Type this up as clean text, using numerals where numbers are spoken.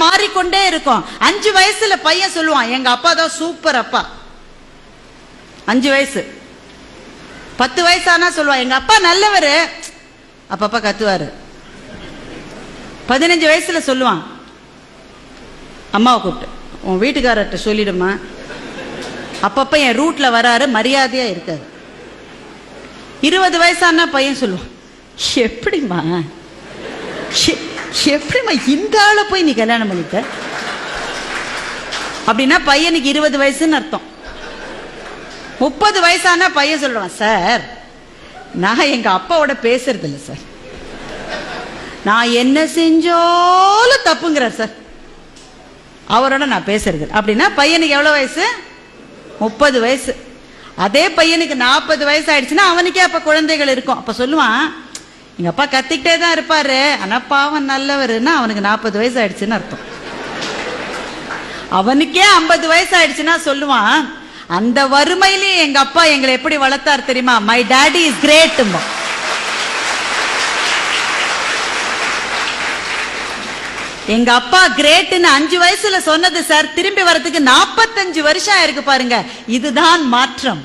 மாறிக்கொண்டே இருக்கும். 5 வயசுல பையன் சொல்லுவான், எங்க அப்பா தான் சூப்பர் அப்பா. 5 வயசு. 10 வயசானா சொல்லுவான், எங்க அப்பா நல்லவரு, அப்பப்பா கத்துவாரு. 15 வயசுல சொல்லுவான், அம்மாவை கூப்பிட்டு, உன் வீட்டுக்காரர்கிட்ட சொல்லிடுமா, அப்பப்ப என் ரூட்ல வராரு, மரியாதையா இருக்காரு. 20 வயசானா பையன் சொல்லுவான், எப்படிமா இந்த ஆளை போய் நீ கல்யாணம் பண்ணிட்ட அப்படின்னா பையனுக்கு 20 வயசுன்னு அர்த்தம். 30 வயசானா பையன் சொல்லுவான், சார் நான் எங்க அப்பாவோட பேசுறது இல்லை சார், நான் என்ன செஞ்சாலும் தப்புங்கிறார் சார், அவரோட நான் பேசுறது அப்படின்னா பையனுக்கு எவ்வளவு வயசு? 30 வயசு. அதே பையனுக்கு 40 வயசு ஆயிடுச்சுன்னா அவனுக்கே அப்ப குழந்தைகள் இருக்கும். அப்ப சொல்லுவான், எங்க அப்பா கத்திக்கிட்டே தான் இருப்பாரு, ஆனா பாவம் நல்லவருன்னா அவனுக்கு 40 வயசு ஆயிடுச்சுன்னு அர்த்தம். அவனுக்கே 50 வயசு ஆயிடுச்சுன்னா சொல்லுவான், அந்த வறுமையிலேயே எங்க அப்பா எங்களை எப்படி வளர்த்தார் தெரியுமா, மை டாடி இஸ் கிரேட். எங்க அப்பா கிரேட்னு 5 வயசுல சொன்னது சார், திரும்பி வரதுக்கு 45 வருஷம் ஆயிருக்கு பாருங்க. இதுதான் மாற்றம்.